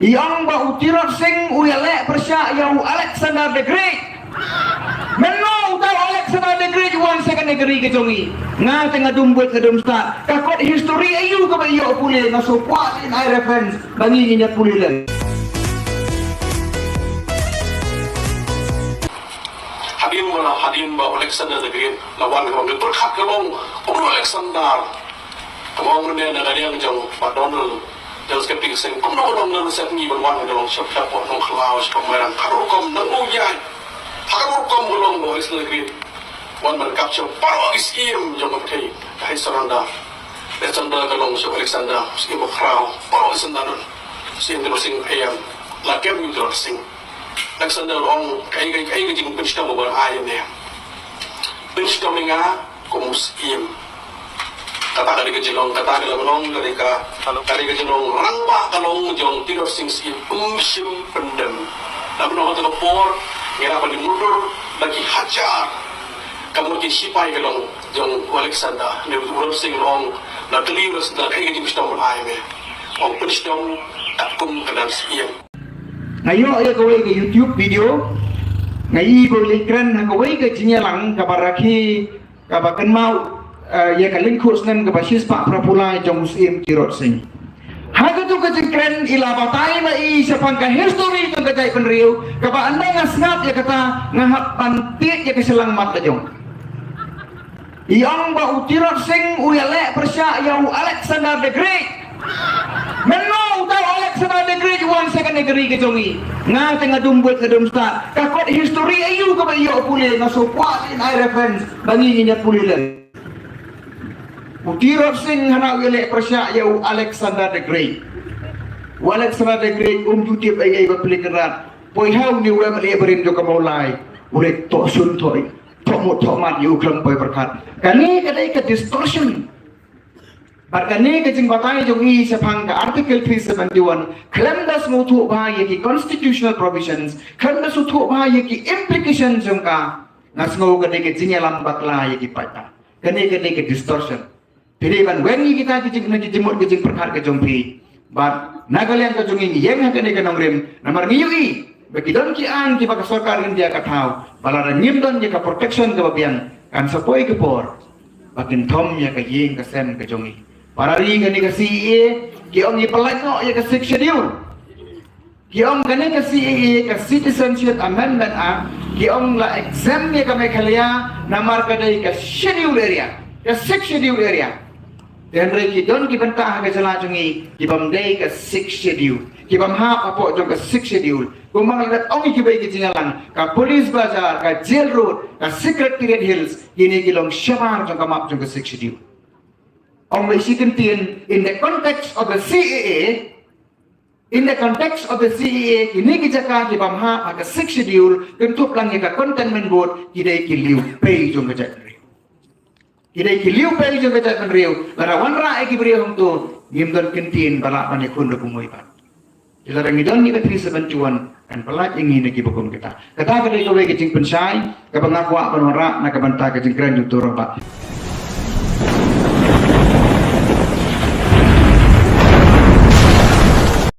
Yang ba utirot sing uyalek persya yang Alexander the Great. Menau tahu Alexander the Great wan second negeri ke jongi. Nga tengah dumbut ke dumsta. Kakot history ayu ke bayo pulih ngasupwa in I reference bangi ingat pulih lang. Hadin ba Alexander the Great lawan ko ng berkat kalong Alexander. Kamong ne na ganyan jong Donald Del skeptic sing kum no na set ni ban wan galong shop shop no klaus komeran karukom na uyay karukom galong no Alexander the Great wan man capture paro iskim jong kay kay saranda Alexander galong so Alexander sing mo krao paro Alexander sing sing ayam la kem ni sing Alexander ong kay jing pinsta mo ba ay ne pinsta nga kumuskim kata kali kejilong kata kali menong kali kejilong rangba kalong jong tidur sing sim pendem lalu nong tu por ngira bali mundur lagi hajar kamu ki sipai kalong jong Alexander ne urus sing long na telirus na kay kejing pistom ai me ong pistom takum kadan sim Ngayo ya kowe ke YouTube video ngai boleh keren kowe ke jinyalang kabaraki kabakan mau ya kalin kurs nan ke basis pak prapulai jong muslim kirot sing haga tu ke keren ila batai ma i sepang ka history tu ke jai penriu ka ba anda ngasngat ya kata ngahap pantit ya keselang mat jong yang ba utirot sing uyalek persya yang Alexander the Great. Menau tahu Alexander the Great wan second negeri ke jongi nga tengah dumbut ke dumsta kakot history ayu ke bayo pulih ngasupwa in I reference bangi ingat pulih lang. Utirot sing hana wilek persya yau Alexander the Great. Alexander the Great YouTube ay bapili kerat. Poi hau ni ulam ali berin jo kamaulai. Urek to sun toy. Tok mo tok mat yu klang poi berkat. Kani kadai ke distortion. Barkani ke jing batai jong i sepang ke article 371 klaim das mutu bahaya ki constitutional provisions klaim das mutu bahaya ki implications jong ka ngasngau kadai ke jing alam bakla ya ki pata. Kani kadai ke distortion. Jadi kan wengi kita jing jimut ke jing perkar ke jompi. But nagalian ke jong ini yang hakane ke nongrim namar ngiyui bagi don ki an ki baka sarkar dia katau balaran ngimdon ya ka protection ke babian kan sapoi ke por bakin tom ya ke yeng ke sen ke jongi parari gani ke CEA ki om ni pelat no ya ke six schedule ki om gani ke CEA ke citizenship amendment ki om la exam ya ke mekalia namar ke dai ke schedule area ke six schedule area dan reki don ki bentah ke selajungi ki bamdai ke six schedule ki bamha apa jong ke six schedule kumang lat ong ki bai ki jingalan ka police bazar ka jail road ka secretariat hills ini ki long shamar jong ka map jong ke six schedule ong mai sikentin in the context of the CAA kini ki jaka ki bamha ka six schedule kentup lang ka containment board ki dai ki liu pay jong ke jaka Kidai kiliu pay jong kecak penriu, larawan ra eki beriu hong tu, gimdon kentin balak panik kundu kumui pan. Kita rengidon ni ketri sebencuan, kan pelak ingin eki bukum kita. Kata kedai kowe kecing pensai, kepengakuak penora, nak kebantah kecing keren jutur pak.